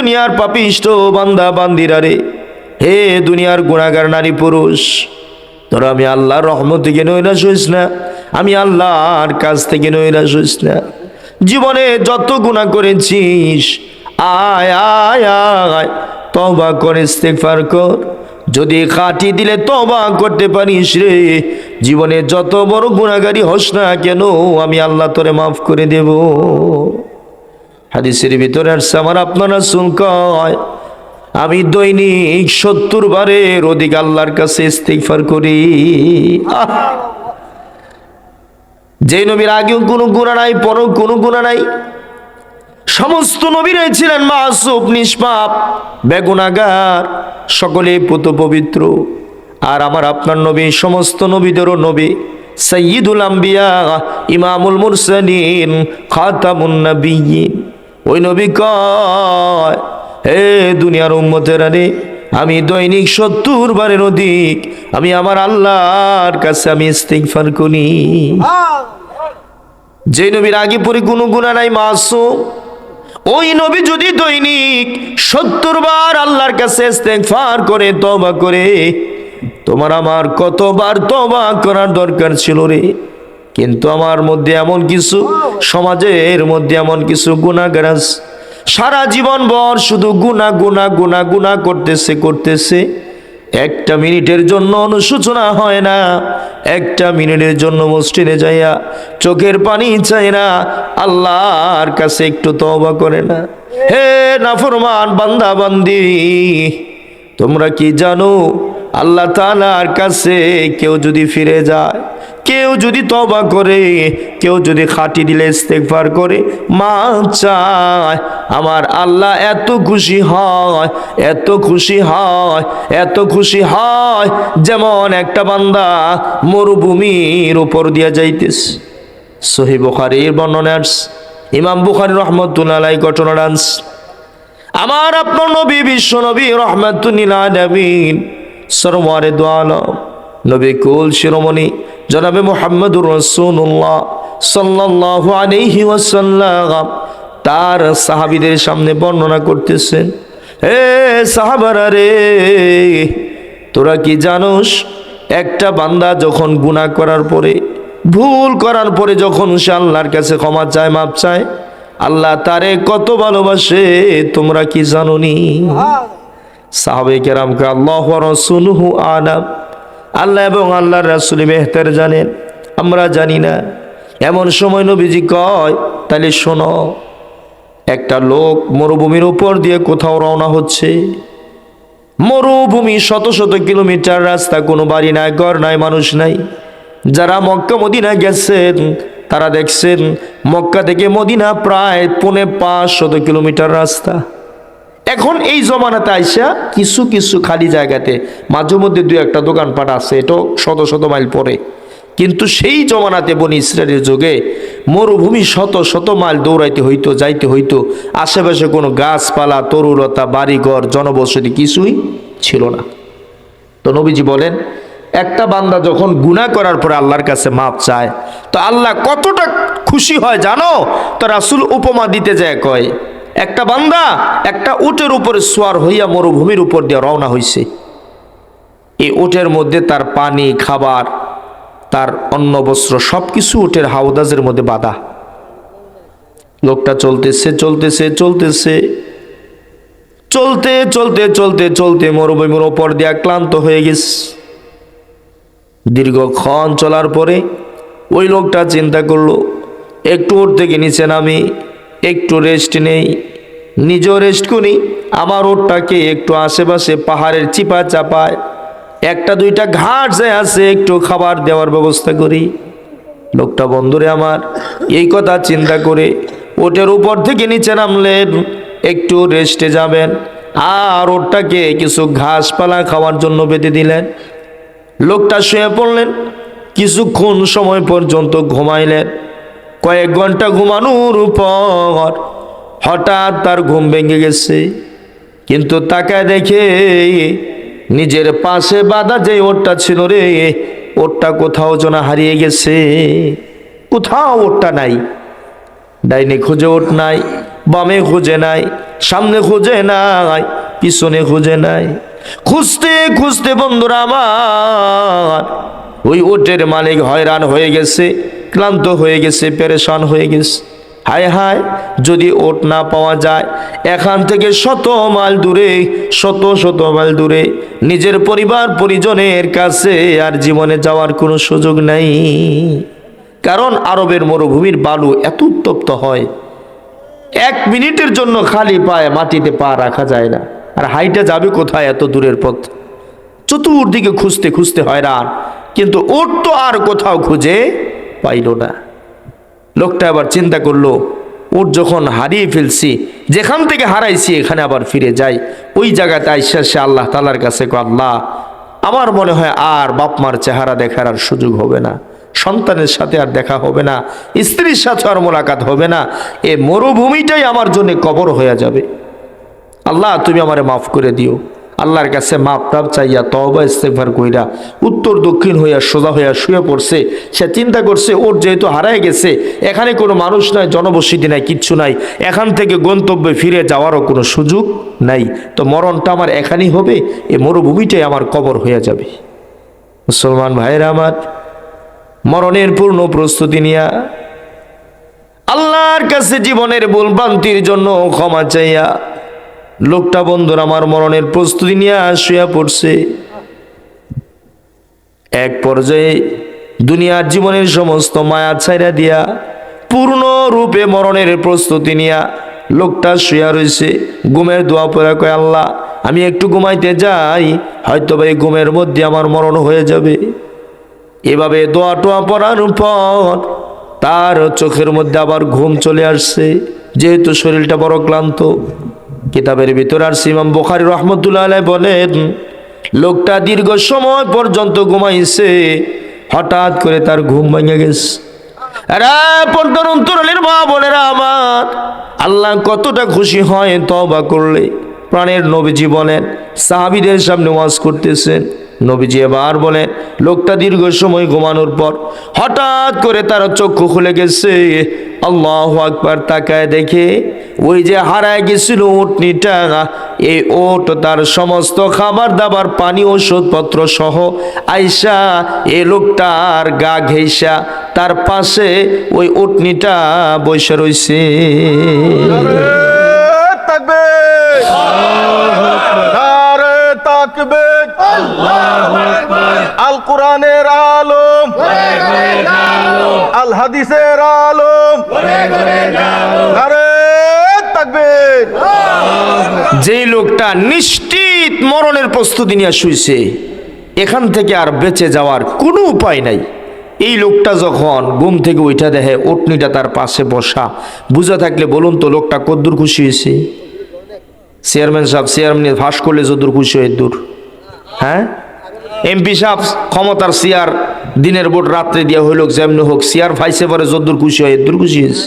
দুনিয়ার পাপিষ্ট বান্দা বান্দিরা রে, হে দুনিয়ার গুনাহগার নারী পুরুষ, তোরা আমি আল্লাহর রহমত থেকে নৈরাশ হইস না, আমি আল্লাহর কাছ থেকে নৈরাশ হইস না। জীবনে যত গুনাহ করেছিস আয় আয় আয় তওবা করে ইস্তেগফার কর। যদি খাঁটি দিলে তওবা করতে পারিস রে, জীবনে যত বড় গুনাহগারী হস না কেন আমি আল্লাহ তোরে মাফ করে দেব। হাদিসের ভিতরে আসছে আমার আপনার রাসূল কয়, আমি দৈনিক 70 বারের অধিক আল্লাহর কাছে ইস্তিগফার করি। যে নবীর আগেও কোনো গুনাহ নাই, পরেও কোনো গুনাহ নাই, সমস্ত নবীরাই ছিলেন মাসুম, নিষ্পাপ, বেগুনাহগার, সকলে পুত পবিত্র। আর আমার আপনার নবী সমস্ত নবীদেরও নবী, সাইয়্যিদুল আম্বিয়া, ইমামুল মুরসালিন, খাতামুন নবিয়্যিন। ওই নবী কয়, হে দুনিয়ার উম্মতেরা রে, আমি দৈনিক 70 বারের অধিক আমি আমার আল্লাহর কাছে আমি ইস্তিগফার করি। যে নবীর আগে পরে কোনো গুনাহ নাই, মাসুম, ওই নবী যদি দৈনিক 70 বার আল্লাহর কাছে ইস্তেগফার করে, তওবা করে, তোমার আমার কতবার তওবা করার দরকার ছিল রে। কিন্তু আমার মধ্যে এমন কিছু, সমাজের মধ্যে এমন কিছু গুনাহগার আছে, সারা জীবন ভর শুধু গুনাহ গুনাহ গুনাহ গুনাহ করতেছে। একটা মিনিটের জন্য অনুশোচনা হয় না, একটা মিনিটের জন্য মসজিদে যাইয়া চোখের পানি চায় না, আল্লাহর কাছে একটু তওবা করে না। হে নাফরমান বান্দা বান্দি, তোমরা কি জানো আল্লাহ তাআলার কাছে কেউ যদি ফিরে যায়, কেউ যদি তওবা করে, কেউ যদি খাঁটি দিলে ইস্তেগফার করে, মাফ চায়, আমার আল্লাহ এত খুশি হয়, এত খুশি হয়, এত খুশি হয়, যেমন একটা বান্দা মরুভূমির উপর দিয়া যাইতেছে। সহিহ বুখারীর বর্ণনা আছে, ইমাম বুখারী রাহমাতুল্লাহি আলাইহি ঘটনা আছে। আমার আপনার নবী বিশ্ব নবী রাহমাতুল লিল আলামিন সরওয়ারে দু আলম নবী কুল শিরোমণি জনাবে মুহাম্মদুর রাসূলুল্লাহ সাল্লাল্লাহু আলাইহি ওয়াসাল্লাম তার সাহাবীদের সামনে বর্ণনা করতেছেন, হে সাহাবারা রে, তোরা কি জানোস একটা বান্দা যখন গুনাহ করার পরে, ভুল করার পরে যখন সে আল্লাহর কাছে ক্ষমা চায়, মাপ চায়, আল্লাহ তারে কত ভালোবাসে তোমরা কি জানোনি? সাহাবায়ে কেরামকে আল্লাহু ওয়া রাসূলুহু আলাম, আল্লাহ এবং আল্লাহর রাসূল বেহতর জানেন, আমরা জানি না। এমন সময় নবীজি কয়, তাহলে শোনো, একটা লোক মরুভূমির উপর দিয়ে কোথাও রওনা হচ্ছে, মরুভূমি, শত শত কিলোমিটার রাস্তা, কোনো বাড়ি নাই, ঘর নাই, মানুষ নাই। যারা মক্কা মদিনা গেছেন তারা দেখছেন মক্কা থেকে মদিনা প্রায় 550 কিলোমিটার রাস্তা। এখন এই জমানাতে আইসা কিছু কিছু খালি জায়গাতে মাঝে মধ্যে 2-1টা দোকানপাট আছে, এটাও শত শত মাইল পরে। কিন্তু সেই জমানাতে বনি ইসরায়েলের যুগে মরুভূমি শত শত মাইল দৌড়াইতে হইতো, যাইতে হইতো, আশেপাশে কোনো গাছপালা, তরুলতা, বাড়িঘর, জনবসতি কিছুই ছিল না। তো নবীজি বলেন, একটা বান্দা যখন গুনাহ করার পরে আল্লাহর কাছে মাপ চায়, তো আল্লাহ কতটা খুশি হয় জানো? তো রাসূল উপমা দিতে যায়, কয়, একটা বান্দা একটা উটের উপরে সওয়ার হইয়া মরুভূমির উপর দিয়ে রওনা হইছে। এই উটের মধ্যে তার পানি, খাবার, তার অন্ন বস্ত্র সবকিছু উটের হাওদাজের মধ্যে বাঁধা। লোকটা চলতেছে চলতেছে চলতেছে চলতে চলতে চলতে চলতে মরুভূমির উপর দিয়ে ক্লান্ত হয়ে গেছে। দীর্ঘক্ষণ চলার পরে ওই লোকটা চিন্তা করলো, একটু উঠ থেকে নিচে নামি, একটু রেস্ট নেই, নিজেও রেস্ট করি, আমার উটটাকে একটু আশেপাশে পাহাড়ের চিপা চাপায় 1-2টা ঘাট যে আছে একটু খাবার দেওয়ার ব্যবস্থা করি। লোকটা বন্ধুরে আমার এই কথা চিন্তা করে উটের উপর থেকে নিচে নামলেন, একটু রেস্টে যাবেন, আর উটটাকে কিছু ঘাসপালা খাওয়ার জন্য বেঁধে দিলেন। লোকটা শুয়ে পড়লেন, কিছুক্ষণ সময় পর্যন্ত ঘুমাইলেন। কয়েক ঘন্টা ঘুমানোর পর হঠাৎ তার ঘুম ভেঙে গেছে, কিন্তু তাকায় দেখে নিজের পাশে বাঁধা যে ওটটা ছিল রে, ওটটা কোথাও যেন হারিয়ে গেছে। কোথাও ওটটা নাই, ডাইনে খুঁজে ওট নাই, বামে খুঁজে নাই, সামনে খুঁজে নাই, পিছনে খুঁজে নাই। খুঁজতে খুঁজতে বন্ধুরা আমার ওই ওটের মালিক হয়রান হয়ে গেছে, ক্লান্ত হয়ে গেছে, পেরেশান হয়ে গেছে। হায় হায়, যদি ওট না পাওয়া যায়, এখান থেকে শত মাইল দূরে, শত শত মাইল দূরে নিজের পরিবার পরিজনের কাছে আর জীবনে যাওয়ার কোনো সুযোগ নাই। কারণ আরবের মরুভূমির বালু এত উত্তপ্ত হয়, 1 মিনিটের জন্য খালি পায়ে মাটিতে পা রাখা যায় না। আর হাইটা যাবে কোথায় এত দূরের পথ? চতুর্দিকে খুঁজতে খুঁজতে হয়রান, কিন্তু ওট তো আর কোথাও খুঁজে পাইল না। লোকটা আবার চিন্তা করলো, ওট যখন হারিয়ে ফেলছি, যেখান থেকে হারাইছি এখানে আবার ফিরে যাই। ওই জায়গাতে আইসা সে আল্লাহ তাআলার কাছে কয়, আল্লাহ, আমার মনে হয় আর বাপ মার চেহারা দেখার আর সুযোগ হবে না, সন্তানের সাথে আর দেখা হবে না, স্ত্রীর সাথে আর মোলাকাত হবে না, এ মরুভূমিটাই আমার জন্য কবর হয়ে যাবে। আল্লাহ, তুমি আমারে মাফ করে দিও। আল্লাহর কাছে মাপ টাপ চাইয়া তওবা ইস্তেগফার কইরা উত্তর দক্ষিণ হইয়া সোজা হইয়া শুয়ে পড়ছে। সে চিন্তা করছে, ওর যেহেতু হারায় গেছে, এখানে কোনো মানুষ নাই, জনবসতি নাই, কিচ্ছু নাই, এখান থেকে গন্তব্যে ফিরে যাওয়ারও কোনো সুযোগ নাই, তো মরণটা আমার এখানেই হবে, এ মরুভূমিটাই আমার কবর হয়ে যাবে। মুসলমান ভাইরা আমার, মরণের পূর্ণ প্রস্তুতি নিয়া আল্লাহর কাছে জীবনের ভুল ভ্রান্তির জন্য ক্ষমা চাইয়া লোকটা বন্ধুর আমার মরণের প্রস্তুতি নিয়ে শুয়ে পড়ছে। এক পর্যায়ে দুনিয়ার জীবনের সমস্ত মায়া ছাইরা দিয়া পূর্ণ রূপে মরণের প্রস্তুতি নিয়া লোকটা শুয়ে রয়েছে। ঘুমের দোয়া পড়া কয়, আল্লাহ, আমি একটু ঘুমাইতে যাই, হয়তো বা এই ঘুমের মধ্যে আমার মরণ হয়ে যাবে। এভাবে দোয়া টোয়া পড়ার পর তার চোখের মধ্যে আবার ঘুম চলে আসছে, যেহেতু শরীরটা বড় ক্লান্ত। কিতাবের ভিতর আর ইমাম বুখারী রাহমাতুল্লাহ আলাইহি বলেন, লোকটা দীর্ঘ সময় পর্যন্ত ঘুমাইছে, হঠাৎ করে তার ঘুম ভেঙে গেছে। আরে পর্দার অন্তরালের মা বোনেরা আমার, আল্লাহ কতটা খুশি হয় তওবা করলে। প্রাণের নবীজি বলেন, সাহাবীদের সামনে ওয়াজ করতেছেন, নবীজি এবার বলেন, লোকটা দীর্ঘ সময় ঘুমানোর পর হঠাৎ করে তার চক্ষু খুলে গেছে। আল্লাহু আকবার, তাকায় দেখে ওই যে হারায় গেছিল উটনিটা, এই ওট তার সমস্ত খাবার দাবার, পানি, ওষুধপত্র সহ আইসা এই লোকটার গা ঘেইসা তার পাশে ওই উটনিটা বসে রইছে। আল কোরআনের আলম, আল হাদিসের আলম, নারে তাকবীর। যে লোকটা নিশ্চিত মরণের প্রস্তুতি নিয়ে শুইছে, এখান থেকে আর বেঁচে যাওয়ার কোনো উপায় নাই, এই লোকটা যখন ঘুম থেকে উঠা দেখে উটনিটা তার পাশে বসা, বুঝা থাকলে বলুন তো লোকটা কদ্দুর খুশি হয়েছে? চেয়ারম্যান সাহেব চেয়ারম্যান ফাঁস করলে যদ্দুর খুশি হয় দূর, হ্যাঁ? এমপি সাহেব ক্ষমতার চেয়ার দিনের ভোট রাত্রে দিয়া হইল, যেমন হোক চেয়ার ফাইসে পরে যদ্দুর খুশি হয় দূর খুশি হয়েছে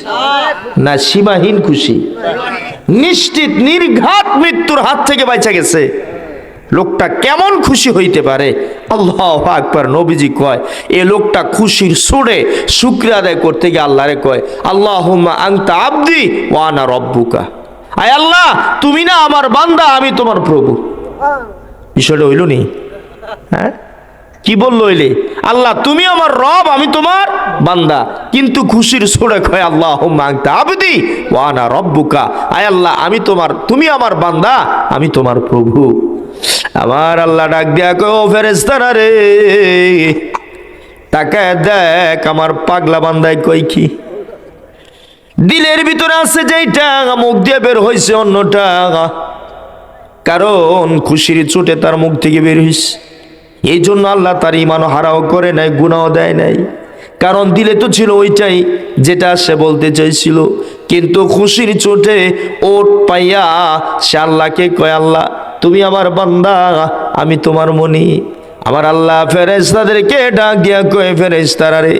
না? সীমাহীন খুশি, নিশ্চিত নির্ঘাত মৃত্যুর হাত থেকে বাঁচা গেছে। লোকটা কেমন খুশি হইতে পারে? আল্লাহু আকবার। নবীজি কয়, এ লোকটা খুশির সুরে শুকরিয়া আদায় করতে গিয়ে আল্লাহরে কয়, আল্লাহুম্মা আনতা আবদি ওয়া আনা রব্বুকা। আয় আল্লাহ, তুমি না আমার বান্দা, আমি তোমার প্রভু। বিষয়টা হইল নি? হ্যাঁ, কি বললো হইলে? আল্লাহ তুমি আমার রব, আমি তোমার বান্দা, কিন্তু খুশির সুরে কয় আল্লাহুম্মা আনতা আবদি ওয়া আনা রব্বুকা। আয় আল্লাহ, আমি তোমার, তুমি আমার বান্দা, আমি তোমার প্রভু। আমার আল্লাহ ডাক দিয়া কয়, ও ফেরেশতারা রে, তাকায় দেখ আমার পাগলা বান্দায় কই কি। দিলের ভিতরে আছে যেইটা, মুখ দিয়ে বের হয়েছে অন্যটা, কারণ খুশির চোটে তার মুখ থেকে বের হয়েছে। এই জন্য আল্লাহ তার ইমানও হারাও করে নাই, গুনাহও দেয় নাই, কারণ দিলে তো ছিল ওইটাই যেটা সে বলতে চাইছিল। কিন্তু খুশির চোটে ওট পাইয়া সে আল্লাহকে কয়, আল্লাহ তুমি আমার বান্দা, আমি তোমার মনি, আমার আল্লাহ ফেরেশতাদেরকে ডাক দিয়া কয়ে, ফেরেশতারা রে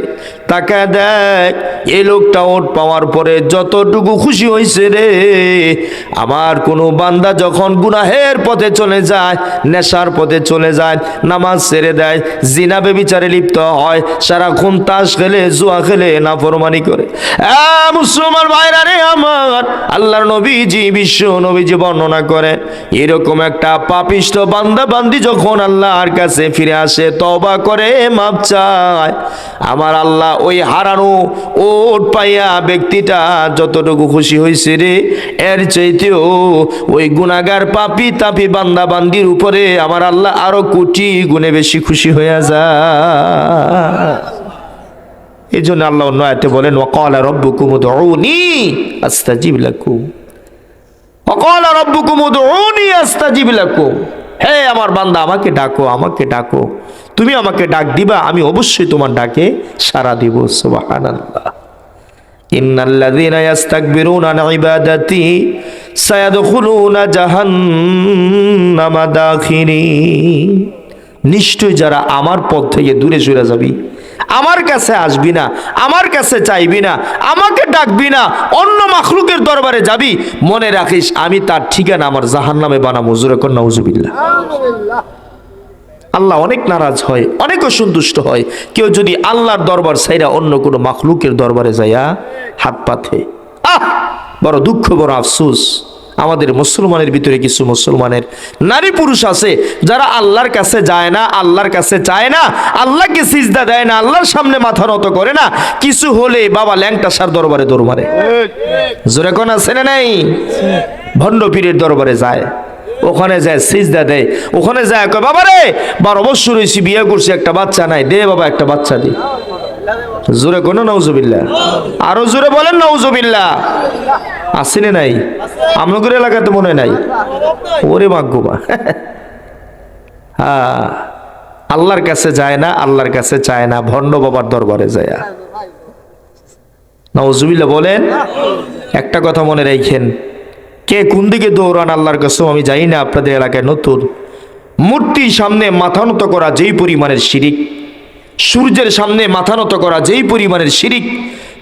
তাকায় দেখ, এই লোকটা ওট পাওয়ার পরে যতটুকু খুশি হয়েছে রে, আমার কোনো বান্দা যখন গুনাহের পথে চলে যায়, নেশার পথে চলে যায়, নামাজ ছেড়ে দেয়, জিনা বেবিচারে লিপ্ত হয়, সারাক্ষণ তাস খেলে, জুয়া খেলে, নাফরমানি করে, মুসলমান ভাইরা রে আমার, আল্লাহর নবীজি, বিশ্ব নবীজি বর্ণনা করে, এরকম একটা পাপিষ্ঠ বান্দা বান্দি যখন আল্লাহর কাছে ফিরে আসে, তওবা করে, মাপ চায়, আমার আল্লাহ ওই হারানো ওট পাইয়া ব্যক্তিটা যতটুকু খুশি হয়েছে রে, এর চাইতেও ওই গুনাহগার পাপী তাপি বান্দা বান্দির উপরে আমার আল্লাহ আরো কোটি গুণে বেশি খুশি হয়ে যায়। এই জন্য আল্লাহ অন্য আয়াতে বলেন, ওয়াকালা রাব্বুকুম উদউনি আস্তাজিব লাকুম, ওয়াকালা রাব্বুকুম উদউনি আস্তাজিব লাকুম, হে আমার বান্দা আমাকে ডাকো, আমাকে ডাকো, তুমি আমাকে ডাক দিবা, আমি অবশ্যই তোমার ডাকে সাড়া দিব। সুবহানাল্লাহ। ইন্নাল্লাযীনা ইস্তাকবিরুনা আন ইবাদাতি সায়াদখুলুনা জাহান্নামা দাখিরিন, নিশ্চয় যারা আমার পথ থেকে দূরে সরে যাবি, আমার কাছে আসবি না, আমার কাছে চাইবি না, আমাকে ডাকবি না, অন্য মাখলুকের দরবারে যাবি, মনে রাখিস আমি তার ঠিকানা আমার জাহান্নামে বানাবো। জোরে কর নাউজুবিল্লাহ। আল্লাহ অনেক নারাজ হয়, অনেক অসন্তুষ্ট হয় কেউ যদি আল্লাহর দরবার ছাইরা অন্য কোনো মাখলুকের দরবারে যাইয়া হাত পাতে। বড় দুঃখ, বড় আফসোস, আমাদের মুসলমানের ভিতরে কিছু মুসলমানের নারী পুরুষ আছে যারা আল্লাহর কাছে যায় না, আল্লাহর কাছে চায় না, আল্লাহকে সিজদা দেয় না, আল্লাহর সামনে মাথা নত করে না, কিছু হলে বাবা ল্যাংটাসার দরবারে দৌড় মারে। জোরে কোন আছে না নাই? ভণ্ড পীরের দরবারে যায়, ওখানে যায় সিজদা দেয়, ওখানে যায় কয় বাবা রে 12 বছর হয়েছি, বিয়ে করছি, একটা বাচ্চা নাই, দে বাবা একটা বাচ্চা দি। জোরে কোন নাউজুবিল্লাহ, আরো জোরে বলেন নাউজুবিল্লাহ। আসেনি নাই? আমাদের এলাকাতে মনে নাই? ওরে মাগবা। হ্যাঁ, আল্লাহর কাছে যায় না, আল্লাহর কাছে চায় না, ভণ্ড বাবার দরবারে যায়। নাউজুবিল্লাহ বলেন। একটা কথা মনে রাখেন, কে কোন দিকে দৌড়ান আল্লাহর কাছে আমি জানি না, আপনাদের এলাকায় নতুন মূর্তির সামনে মাথা নত করা যেই পরিমাণের শিরিক, সূর্যের সামনে মাথা নত করা যেই পরিমাণের শিরিক,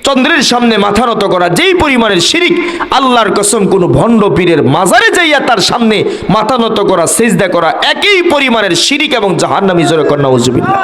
চন্দ্রের সামনে মাথা নত করা যেই পরিমাণের শিরিক, আল্লাহর কসম কোন ভণ্ড পীরের মাজারে যাইয়া তার সামনে মাথা নত করা, সিজদা করা একই পরিমাণের শিরিক এবং জাহান্নামী। জোরে কর নাউজুবিল্লাহ।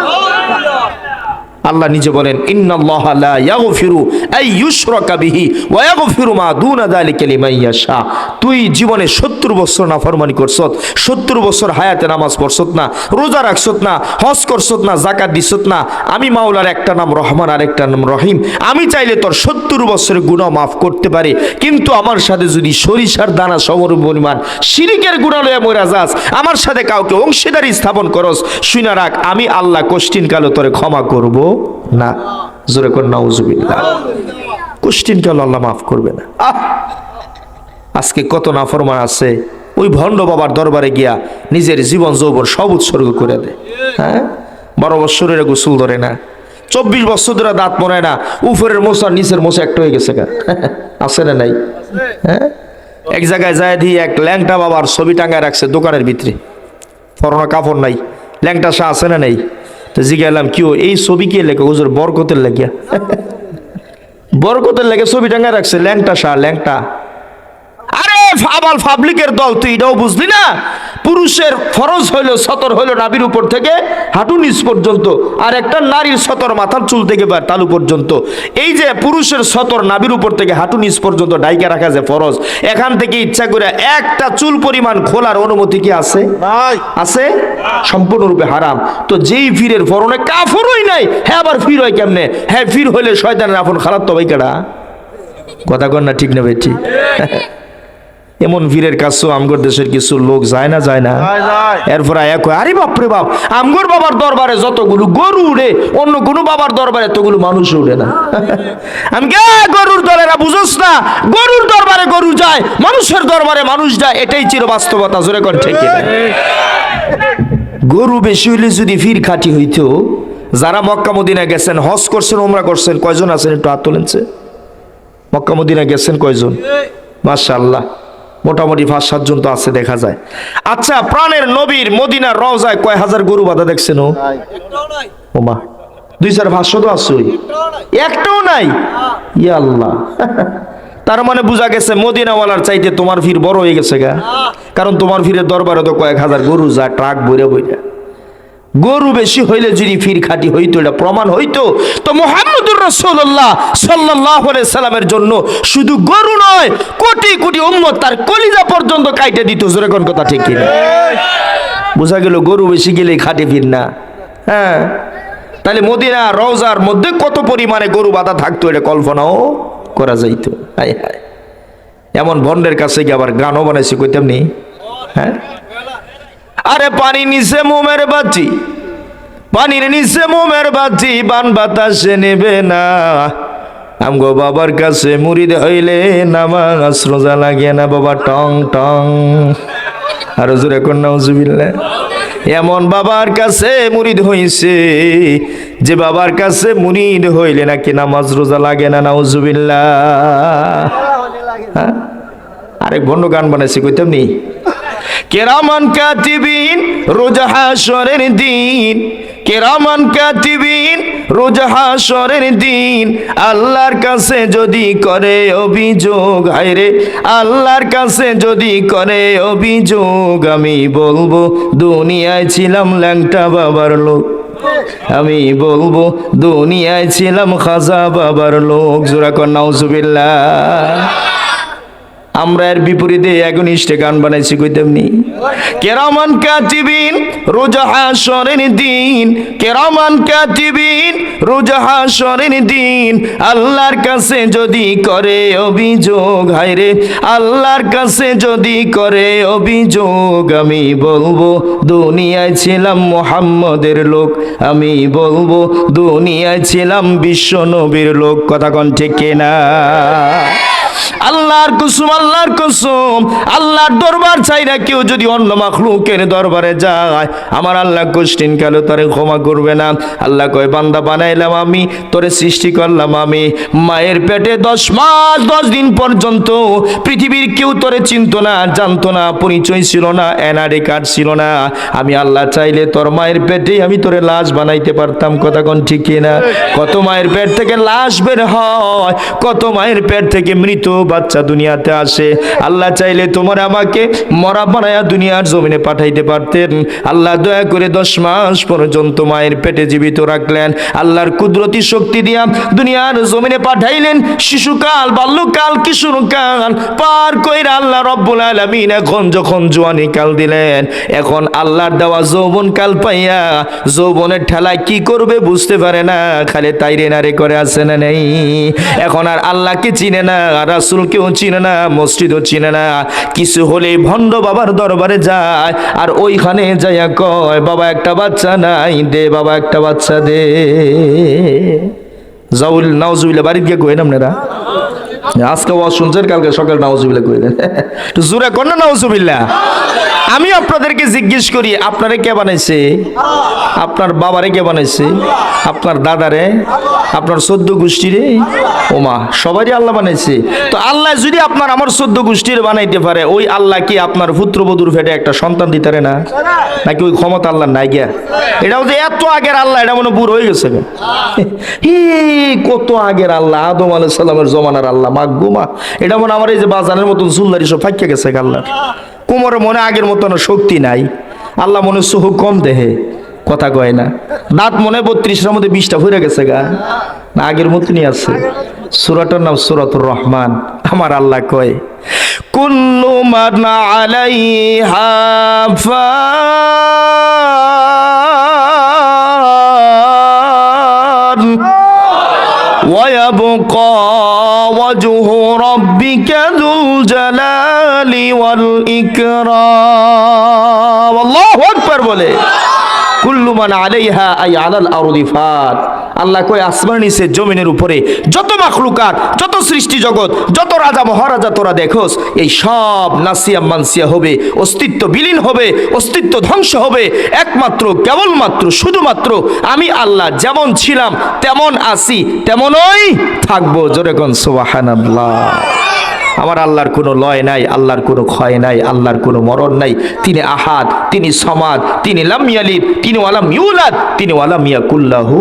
আল্লাহ নিজে বলেন, ইন্নাল্লাহা লা ইয়াগফিরু আই ইউশরাকা বিহি ওয়া ইয়াগফিরু মা দুনা যালিকা লিমান ইয়াশা। তুই জীবনে 70 বছর নাফরমানি করছত, 70 বছর হায়াতে নামাজ পড়ছত না, রোজা রাখছত না, হজ করছত না, যাকাত দিছত না, আমি মাওলার একটা নাম রহমান আর একটা নাম রহিম, আমি চাইলে তোর 70 বছরের গুনাহ মাফ করতে পারি, কিন্তু আমার সাথে যদি সরিষার দানা সম পরিমাণ শিরিকের গুনাহ লইয়া মইরা যাস, আমার সাথে কাউকে অংশীদারি স্থাপন করস, শুইনা রাখ আমি আল্লাহ কোশ্চিন কালে তোরে ক্ষমা করব না। জোরে কর নাউজুবিল্লাহ। কোশ্চিন কাল আল্লাহ মাফ করবে না। আজকে কত নাফরমান আছে ওই ভণ্ড বাবার দরবারে গিয়া নিজের জীবন যৌবন সব উৎসর্গ করে দেয়। হ্যাঁ, 12 বছরের গোসল ধরে না, 24 বছর ধরে দাঁত মনে না, উপরের মোছা নিচের মোছা একটা হয়ে গেছে। আছে না নাই? হ্যাঁ, এক জায়গায় যায় দিয়ে এক ল্যাংটা বাবার ছবি টাঙ্গায় রাখছে দোকানের ভিতরে, পরনো কাপড় নাই, ল্যাংটা শাহ আছে না নাই? তো জিজ্ঞাসলাম কি এই ছবি কে লেখা? হুজুর বরকতের লেগিয়া। বরকতের লেগে ছবি টাঙ্গায় রাখছে, ল্যাংটা শাহ, ল্যাংটা। আরে ফাবাল পাবলিকের দল, তুই এটাও বুঝলি না? পুরুষের ফরজ হইলো সতর হইলো নাভির উপর থেকে হাঁটু নিচ পর্যন্ত, আর একটা নারীর সতর মাথার চুল থেকে বা তালু পর্যন্ত। এই যে পুরুষের সতর নাভির উপর থেকে হাঁটু নিচ পর্যন্ত ডাইকা রাখা যে ফরজ, এখান থেকে ইচ্ছা করে একটা চুল পরিমাণ খোলার অনুমতি কি আছে? আছে? সম্পূর্ণরূপে হারাম। তো যেই ফিরের ফরনে কাফরই নাই, হ্যাঁ আবার ফির হয় কেমনে? হ্যাঁ, ফির হইলে শয়তানের আপন খারাপ তো ভাই কেডা? কথা কর না, ঠিক না ভাই? ঠিক। এমন ভিড়ের কাছেও আমগর দেশের কিছু লোক যায় না, যায় না? এরপর আরে বাপরে বাপ, আমগর বাবার দরবারে যতগুলো গরু উড়ে, অন্য কোনো বাবার দরবারে এতগুলো মানুষ উড়ে না। আমি গরুর দলেরা বুঝোস না? গরুর দরবারে গরু যায়, মানুষের দরবারে মানুষ যায়, এটাই চির বাস্তবতা। জোরে কোন ঠিক? গরু বেশি হইলে যদি ভিড় খাঁটি হইতো, যারা মক্কা মদিনা গেছেন, হজ করছেন, ওমরা করছেন, কয়জন আছেন একটু হাত তোলেন? মক্কা মদিনা গেছেন কয়জন? মাশাআল্লাহ। মোটামুটি 5-7 জন তো আছে দেখা যায়। আচ্ছা, প্রাণের নবীর মদিনার রওজায় কয় হাজার গরু বাঁধা দেখছেন? ওমা 2-4-500 তো আছে, একটাও নাই। ইয়া আল্লাহ, তার মানে বোঝা গেছে মদিনাওয়ালার চাইতে তোমার ভিড় বড় হয়ে গেছে গা। কারণ তোমার ভিড়ের দরবারে তো কয়েক হাজার গরু যায়, ট্রাক বইরা বইরা। গরু বেশি হইলে যদি ফির খাঁটি হইতো, এটা প্রমাণ হইতো, তো মুহাম্মদুর রাসূলুল্লাহ সাল্লাল্লাহু আলাইহি সাল্লামের জন্য শুধু গরু নয়, কোটি কোটি উম্মত তার কলিজা পর্যন্ত কাইটে দিত। জোরে কোন কথা ঠিক কিনা? বোঝা গেল গরু বেশি গেলে খাঁটি ফির না। হ্যাঁ, তাহলে মদিনা রওজার মধ্যে কত পরিমাণে গরু বাঁধা থাকতো, এটা কল্পনাও করা যাইতো। হায় হায়, এমন ভন্ডের কাছে গিয়ে আবার গানও বানাইছে, কইতাম নি? হ্যাঁ, আরে পানি নিচে মোমের বাতি, পানির নিচে মোমের বাতি, বান বাতাসে নেবে না। আমগো বাবার কাছে মুরিদ হইলে নামাজ রোজা লাগে না বাবা, টং টং। আর জোরে কোন নাউজুবিল্লাহ। এমন বাবার কাছে মুরিদ হইছে যে বাবার কাছে মুরিদ হইলে নাকি নামাজ রোজা লাগে না, নাউজুবিল্লাহ। হ্যাঁ, আরেক ভণ্ড গান বানাইছে, কইতাম নি? কেরামান কাতিবিন রোজ হাশরের দিন, কেরামান কাতিবিন রোজ হাশরের দিন, আল্লাহর কাছে যদি করে অভিযোগ, হায়রে আল্লাহর কাছে যদি করে অভিযোগ, আমি বলবো দুনিয়ায় ছিলাম ল্যাংটা বাবার লোক, আমি বলবো দুনিয়ায় ছিলাম খাজা বাবার লোক। জোরা কর নাউজুবিল্লাহ। আমরা এর বিপরীতে একনিষ্ঠে গান বানাইছি, কইতাম নি? কেরামান কাতিবিন রোজ হাশরের দিন, কেরামান কাতিবিন রোজ হাশরের দিন, আল্লাহর কাছে যদি করে অভিযোগ, হায়রে আল্লাহর কাছে যদি করে অভিযোগ, আমি বলবো দুনিয়ায় ছিলাম মুহাম্মদের লোক, আমি বলবো দুনিয়ায় ছিলাম বিশ্ব নবীর লোক। কথা কোন ঠিক কিনা? আল্লাহর কসম, আল্লাহর কসম, আল্লাহর দরবার চাই না কেউ যদি অন্য মাখলুকের দরবারে যায়, আমার আল্লাহ কোশ্চিন কালো তারে ক্ষমা করবে না। আল্লাহ কয়, বান্দা বানাইলাম আমি, তোরে সৃষ্টি করলাম আমি, মায়ের পেটে 10 মাস 10 দিন পর্যন্ত পৃথিবীর কেউ তোরে চিনতো না, জানতো না, পরিচয় ছিল না, এনআইডি কার্ড ছিল না। আমি আল্লাহ চাইলে তোর মায়ের পেটেই আমি তোরে লাশ বানাইতে পারতাম। কথা কোন ঠিক কিনা? কত মায়ের পেট থেকে লাশ বের হয়, কত মায়ের পেট থেকে মৃত বাচ্চা দুনিয়াতে আসে। আল্লাহ চাইলে তোমার আমাকে মরা বানায়া দুনিয়ার জমিনে পাঠাইতে পারতেন। আল্লাহ দয়া করে 10 মাস পর্যন্ত মায়ের পেটে জীবিত রাখলেন। আল্লাহর কুদরতি শক্তি দিয়া দুনিয়ার জমিনে পাঠাইলেন। শিশুকাল, বাল্যকাল, কিশোরকাল পার কইরা আল্লাহ রব্বুল আলামিন এখন যখন জওয়ানি কাল দিলেন, এখন আল্লাহর দেওয়া যৌবন কাল পাইয়া যৌবনের ঠেলায় কি করবে বুঝতে পারে না, খালি তাইরে নারে করে আছে না নেই। এখন আর আল্লাহকে চিনে না, রাসূলকেও চিনে না, মসজিদও চিনে না। কিছু হলে ভণ্ড বাবার দরবারে যায়, আর ওইখানে যাইয়া কয়, বাবা একটা বাচ্চা নাই, দে বাবা একটা বাচ্চা দে। জাউল নাউজুবিল্লাহ বাড়িতে গিয়ে কইন আপনারা, আজকে ওয়াজ শুনছেন, কালকে সকাল নাউজুবিল্লাহ কইলেন। একটু জোরে কর না নাউজুবিল্লাহ। আমি আপনাদেরকে জিজ্ঞেস করি, আপনারে কে বানাইছে? আপনার বাবারে কে বানাইছে? আপনার দাদারে, আপনার 14 গোষ্ঠীরে? ওমা, সবারই আল্লাহ বানাইছে। তো আল্লাহ যদি আপনার আমার 14 গোষ্ঠীর বানাইতে পারে, ওই আল্লাহ কি আপনার পুত্রবধূর পেটে একটা সন্তান দিতে পারে না? নাকি ওই ক্ষমতা আল্লাহ নাই গিয়া? এটাও যে এত আগের আল্লাহ, এটা মনে বুড়ো হয়ে গেছে। কত আগের আল্লাহ, আদম আলাইহিস সালামের জমানার আল্লাহ। মাগো মা, এটা মনে আমার এই যে বাজানের মতন চুলদারি সব ফাইকা গেছে আল্লাহ। কোমরে মনে আগের মতন শক্তি নাই। আল্লাহ মনে চোখ কম দেহে, কথা কয় না। দাঁত মনে 32টার মধ্যে 20টা ভরে গেছে গা, না আগের মতনই আছে। সূরাটার নাম সূরাতুর রহমান। আমার আল্লাহ কয়, কুল্লু মান আলাইহা ফান ওয়া ইয়াবকা ওয়াজহু রাব্বিকা যুল জালালি ওয়াল ইকরাম। আল্লাহু আকবার বলে। কুল্লু মান আলাইহা আই আলাল আরদি ফান। আল্লাহ কয়, আসমান নিচে জমিনের উপরে যত মাখলুকাত, যত সৃষ্টি জগৎ, যত রাজা মহারাজা তোরা দেখোস, এই সব নাসিয়া মানসিয়া হবে, অস্তিত্ব বিলীন হবে, অস্তিত্ব ধ্বংস হবে। একমাত্র কেবলমাত্র শুধুমাত্র আমি আল্লাহ যেমন ছিলাম তেমন আছি, তেমনই থাকবো। জোরে কোন সুবহানাল্লাহ। আমার আল্লাহর কোনো লয় নাই, আল্লাহর কোনো ক্ষয় নাই, আল্লাহর কোনো মরণ নাই। তিনি আহাদ, তিনি সমাদ, তিনি লাম ইয়ালিদ, তিনি ওয়ালাম ইউলাদ, তিনি ওয়ালাম ইয়াকুল্লাহু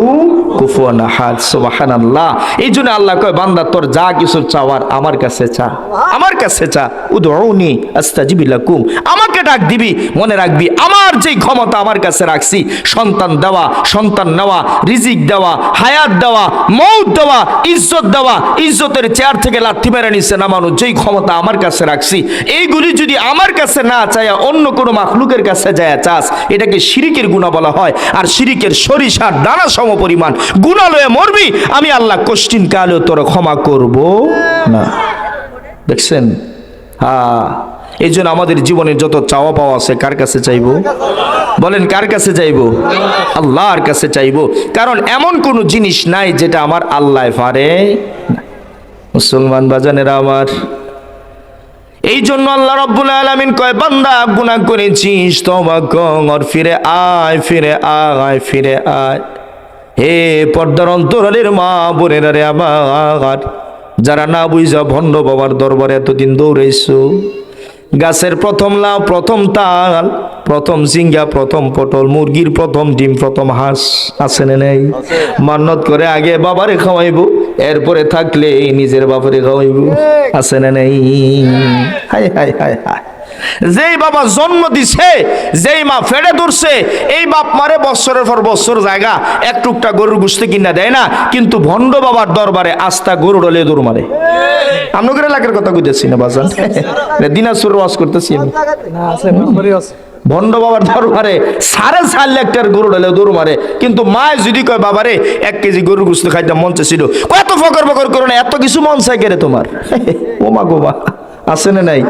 কুফুয়ান আহাদ। সুবহানাল্লাহ। এই জন্য আল্লাহ কয় বান্দা তোর যা কিছু চাওয়ার আমার কাছে চা, আমার কাছে চা। উদউনি আস্তাজিব লাকুম, আমাকে ডাক দিবি, মনে রাখবি আমার যেই ক্ষমতা আমার কাছে রাখছি, সন্তান দেওয়া, সন্তান নেওয়া, রিজিক দেওয়া, হায়াত দেওয়া, মৌত দেওয়া, ইজ্জত দেওয়া, ইজ্জতের চেয়ার থেকে লাথি মেরে নিচে নামানো, যেই ক্ষমতা আমার কাছে রাখছি, এইগুলি যদি আমার কাছে না চায়া অন্য কোনো মাখলুকের কাছে যায় চাস, এটাকে শিরিকের গুনাহ বলা হয়। আর শিরিকের সরিষার দানা সম পরিমাণ গুনাহ লয়ে মরবি, আমি আল্লাহ কোশ্চিন কালেও তোর ক্ষমা করব না। দেখছেন? হ্যাঁ, এই জন্য আমাদের জীবনের যত চাওয়া পাওয়া আছে কার কাছে চাইবো? বলেন কার কাছে চাইবো? আল্লাহর কাছে চাইবো। কারণ এমন কোনো জিনিস নাই যেটা আমার আল্লাহ পারে না। মুসলমান বাজানেরা আমার, এই জন্য আল্লাহ রাব্বুল আলামিন কয় বান্দা গুনাহ করেছিস, তওবা কর, ফিরে আয়, ফিরে আয়, ফিরে আয়। হে পর্দার অন্তরালের মা বোনেরা রে আমার, যারা না বুঝা ভণ্ড বাবার দরবারে এতদিন দৌড়াইছো, গাছের প্রথম লাউ, প্রথম তাল, প্রথম সিঙ্গা, প্রথম পটল, মুরগির প্রথম ডিম, প্রথম হাঁস, আছে না নেই? মান্নত করে আগে বাবারে খাওয়াইবো, এরপরে থাকলে নিজের বাবারে খাওয়াইবো, আছে না নেই? হায় হায় হায় হায়। যেই বাবা জন্ম দিছে, যেই মা ফেড়ে ধরছে, এই বাপ মারে বছরের পর বছর জায়গা এক টুকটা গরুর গোশত কিনা দেয় না, কিন্তু ভণ্ড বাবার দরবারে আস্থা গরু ডলে দৌড় মারে। আপনাদের এলাকার কথা কইতেছি না বাজান, দিনাজপুর ওয়াজ করতেছি আমি। ভণ্ড বাবার দরবারে 4.5 লাখ গরু ডলে দৌড় মারে, কিন্তু মায় যদি কয় বাবারে 1 কেজি গরুর গোশত খাইতে মন চাইছিল, কত ফকর ফকর করো না, এত কিছু মন চাই কেরে তোমার? ও মা গো মা, আছে না নাই?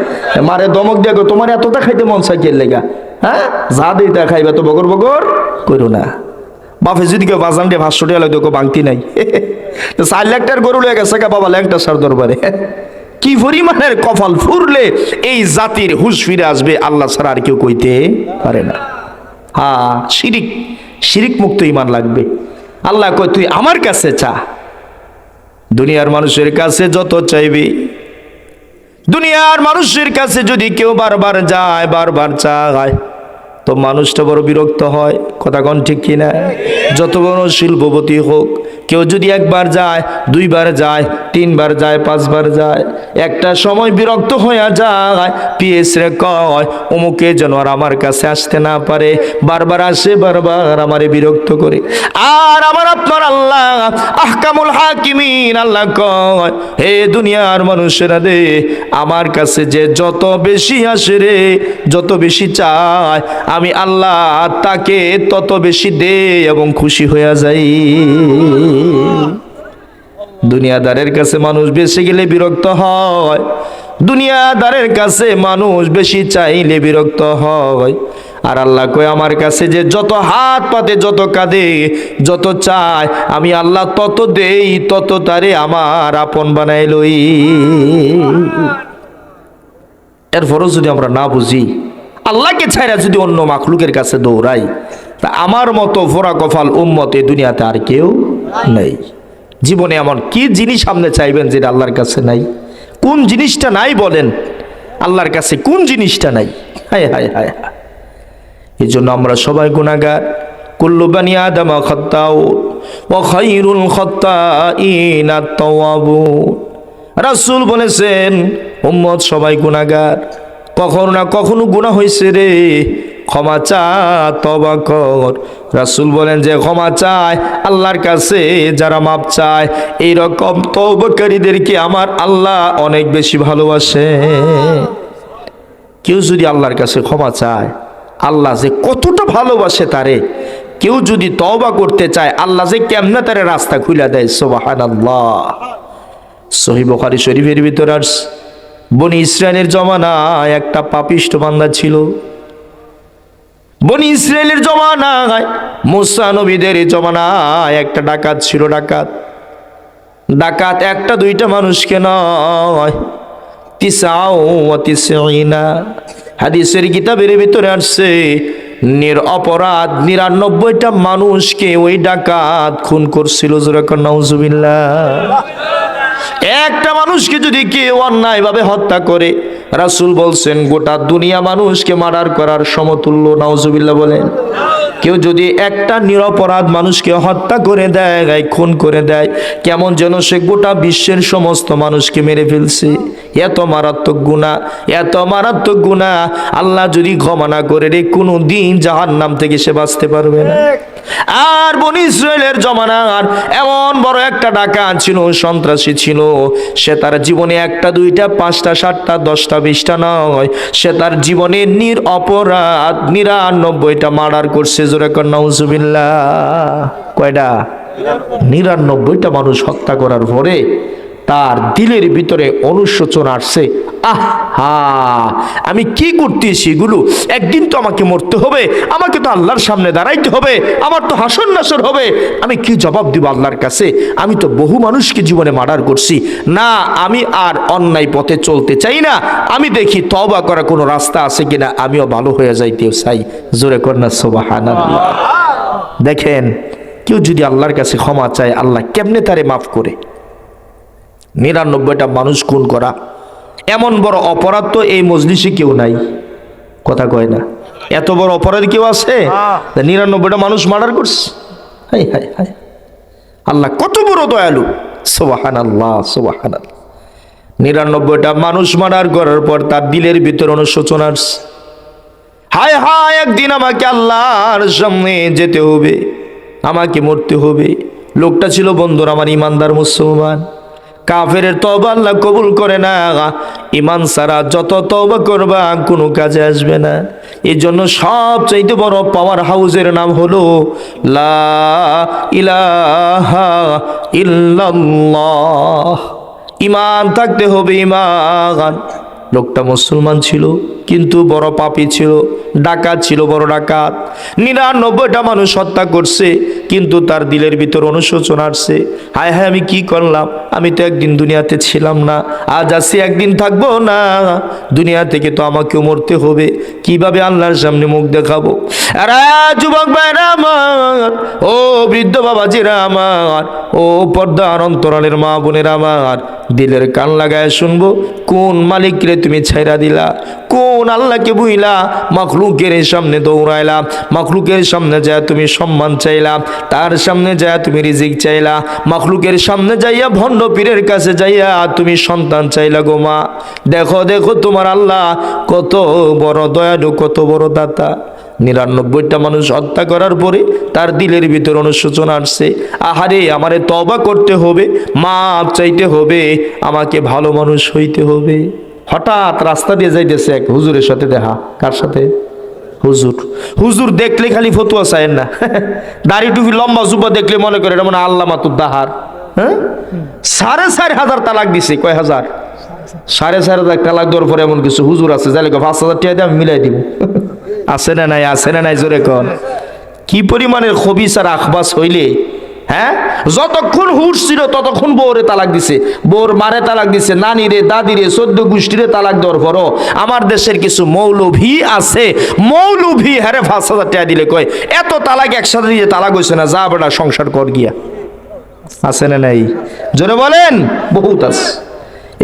মারে দমক দিয়া গো, তোমার এতটা খাইতে মন চাই কে লেগা? হ্যাঁ, যা দিই তা খাইবা, তো বগর বগর করো না। বাপে যদি কেউ বাজান দিয়ে 500 টাকা লাগে তো বাংতি নাই। তো 4 লাখ টাকার গরু লেগে গেছে বাবা ল্যাংটা সার দরবারে। কি পরিমাণের কপাল ফুরলে এই জাতির হুঁশ ফিরে আসবে, আল্লাহ ছাড়া আর কেউ কইতে পারে না। হ্যাঁ, শিরিক, শিরিক মুক্ত ঈমান লাগবে। আল্লাহ কয় তুই আমার কাছে চা। দুনিয়ার মানুষের কাছে যত চাইবি, দুনিয়ার মানুষের কাছে যদি কেউ বারবার যায়, বারবার চায়, তো মানুষটা বড় বিরক্ত হয়। কথা কোন ঠিক কিনা? যত বড় শিল্পপতি হোক, কেউ যদি একবার যায়, 2 বার যায়, 3 বার যায়, 5 বার যায়, একটা সময় বিরক্ত হয়ে যায়। পিএস রে কয় অমুকে যেন আর আমার কাছে আসতে না পারে, বারবার আসে, বারবার আমারে বিরক্ত করে। আর আমার আপনার আল্লাহ আহকামুল হাকিমিন, আল্লাহ কয় হে দুনিয়ার মানুষেরা দে, আমার কাছে যে যত বেশি আসে রে, যত বেশি চায়, আমি আল্লাহ তাকে তত বেশি দে এবং খুশি হয়ে যাই। দুনিয়াদারের কাছে মানুষ বেশি গেলে বিরক্ত হয়, দুনিয়াদারের কাছে মানুষ বেশি চাইলে বিরক্ত হয়। আর আল্লাহ কয় আমার কাছে যে যত হাত পাতে, যত কাঁদে, যত চায়, আমি আল্লাহ তত দেই, তত তারে আমার আপন বানাই লই। এরপরও যদি আমরা না বুঝি, আল্লাহকে ছাইরা যদি অন্য মাখলুকের কাছে দৌড়াই, তা আমার মতো ভোরা কপাল উম্মত এই দুনিয়াতে আর কেউ নেই। জীবনে এমন কি জিনিস সামনে চাইবেন যেটা আল্লাহর কাছে নাই? কোন জিনিসটা নাই বলেন? আল্লাহর কাছে কোন জিনিসটা নাই? হায় হায় হায় হায়। এই জন্য আমরা সবাই গুনাহগার। কুল্লু বানি আদম খাত্তাউন ওয়া খায়রুল খাত্তাইনা আত-তাওয়াবুন। রাসূল বলেছেন উম্মত সবাই গুনাহগার, কখনো না কখনো গুনাহ হয়েছে রে, ক্ষমা চা, তওবা কর। রাসূল বলেন যে ক্ষমা চায় আল্লাহর কাছে যারা মাপ চায়, এইরকম তওবাকারীদেরকে আমার আল্লাহ অনেক বেশি ভালোবাসে। কেউ যদি আল্লাহর কাছে ক্ষমা চায়, আল্লাহ যে কতটা ভালোবাসে তারে। কেউ যদি তওবা করতে চায়, আল্লাহ যে কেমনে তারে রাস্তা খুলে দেয়। সুবহানাল্লাহ। সহিহ বুখারী শরীফের ভিতরে আসছে, বনি ইসরায়েলের জমানায় একটা পাপিষ্ঠ বান্দা ছিল। বনি ইসরায়েলের জমানায়, মুসা নবীদের জমানায় একটা ডাকাত ছিল। ডাকাত একটা দুইটা মানুষকে নয়, 99 হাদিসের কিতাবের ভিতরে আসছে, নিরপরাধ 99টা মানুষকে ওই ডাকাত খুন করছিল। জোরে কর নাউজুবিল্লাহ। একটা মানুষকে যদি কেউ অন্যায়ভাবে হত্যা করে, রাসূল বলছেন গোটা দুনিয়া মানুষকে মার্ডার করার সমতুল্য। নাউজুবিল্লাহ বলেন। কেউ যদি একটা নিরপরাধ মানুষকে হত্যা করে দেয়, খুন করে দেয়, কেমন যেন সে গোটা বিশ্বের সমস্ত মানুষকে মেরে ফেলছে। এত মারাত্মক গুনাহ, এত মারাত্মক গুনাহ। আল্লাহ যদি ক্ষমা না করে রে, কোনো দিন জাহান্নাম থেকে সে বাঁচতে পারবে না। আর বনি ইসরায়েলের জমানার এমন বড় একটা ডাকাত ছিল, সন্ত্রাসী ছিল। সে তার জীবনে একটা দুইটা পাঁচটা সাতটা 10টা 20টা নয়, সে তার জীবনে নিরপরাধ 99টা মার্ডার করছে। জোরে কর নাউজুবিল্লাহ। কয়টা? 99টা মানুষ হত্যা করার পরে তার দিলের ভিতরে অনুশোচনা আসছে। আহা, আমি কি করতেছি এগুলো? একদিন তো আমাকে মরতে হবে, আমাকে তো আল্লাহর সামনে দাঁড়াইতে হবে, আমার তো হাসর নাসর হবে। আমি কি জবাব দিব আল্লাহর কাছে? আমি তো বহু মানুষকে জীবনে মার্ডার করছি। না, আমি আর অন্যায় পথে চলতে চাই না। আমি দেখি তওবা করার কোনো রাস্তা আছে কিনা, আমিও ভালো হয়ে যাইতে চাই। জোরে কর না সুবহানাল্লাহ। দেখেন, কেউ যদি আল্লাহর কাছে ক্ষমা চায়, আল্লাহ কেমনে তারে মাফ করে। 99টা মানুষ খুন করা এমন বড় অপরাধ তো এই মজলিসে কেউ নাই। কথা কয় না? এত বড় অপরাধ কেউ আছে? 99টা মানুষ মার্ডার করছে। হাই হাই হাই, আল্লাহ কত বড় দয়ালু। সুবহানাল্লাহ, সুবহানাল্লাহ। 99টা মানুষ মার্ডার করার পর তার দিলের ভিতর অনুশোচনা আসছে। হায় হায়, একদিন আমাকে আল্লাহর সামনে যেতে হবে, আমাকে মরতে হবে। লোকটা ছিল বন্ধুরা আমার ইমানদার মুসলমান। কাফেরের তওবা আল্লাহ কবুল করে না। ঈমান ছাড়া যত তওবা করবা কোনো কাজে আসবে না। এই জন্য সবচাইতে বড় পাওয়ার হাউসের নাম হলো লা ইলাহা ইল্লাল্লাহ। ঈমান থাকতে হবে, ঈমান। লোকটা মুসলমান ছিল কিন্তু বড় পাপী ছিল, ডাকাত ছিল, বড় ডাকাত। 99টা মানুষ হত্যা করছে কিন্তু তার দিলের ভিতর অনুশোচনা আসছে। হায় হায়, আমি কি করলাম? আমি তো একদিন দুনিয়াতে ছিলাম না, আজ আছি, একদিন থাকবো না। দুনিয়া থেকে তো আমাকেও মরতে হবে। কিভাবে আল্লাহর সামনে মুখ দেখাবো? আরে যুবক ভাইরা আমার, ও বৃদ্ধ বাবাজিরা আমার, ও পর্দার অন্তরালের মা বোনেরা আমার, দিলের কান লাগায় শুনবো, কোন মালিকরে তুমি ছাইরা দিলা? কোন আল্লাহকে বুইলা মাখলুকের সামনে দৌড়াইলা? মাখলুকের সামনে যায় তুমি সম্মান চাইলা, তার সামনে যায় তুমি রিজিক চাইলা, মাখলুকের সামনে যাইয়া ভণ্ড পীরের কাছে যাইয়া তুমি সন্তান চাইলা। গো মা, দেখো দেখো তোমার আল্লাহ কত বড় দয়ালু, কত বড় দাতা। 99টা মানুষ হত্যা করার পরে তার দিলের ভিতর অনুশোচনা আসছে। আহারে, আমারে তওবা করতে হবে, মাপ চাইতে হবে, আমাকে ভালো মানুষ হইতে হবে। হঠাৎ রাস্তা দিয়ে যাইতেছে এক হুজুরের সাথে দেখা। কার সাথে? হুজুর। হুজুর দেখলে খালি ফতুয়া চায়েন না, দাড়ি টুপি লম্বা জুব্বা দেখলে মনে করে এটা মনে আল্লামা তুদ্দাহার। হ্যাঁ, 4,500 তালাক দিছে। কয় হাজার? 4,500 তালাক দেওয়ার পরে এমন কিছু হুজুর আছে যাইলে 5,000 টাকা দিয়ে আমি মিলাই দিব। আছে না নাই? আছে না নাই? জোরে কন। কি পরিমাণের খবিস আর আখবাস হইলে, হ্যাঁ, যতক্ষণ হুশ ছিল ততক্ষণ বউরে তালাক দিছে, বউর মারে তালাক দিছে, নানি রে, দাদি রে, 14 গোষ্ঠীরে তালাক দেওয়ার পরও আমার দেশের কিছু মৌলভী আছে, মৌলভী হারে 5,000 টাকা দিলে কয় এত তালাক একসাথে দিয়ে তালাক হয়েছে না, যা বেটা সংসার কর গিয়া। আছে না নাই? জোরে বলেন। বহুত আছে।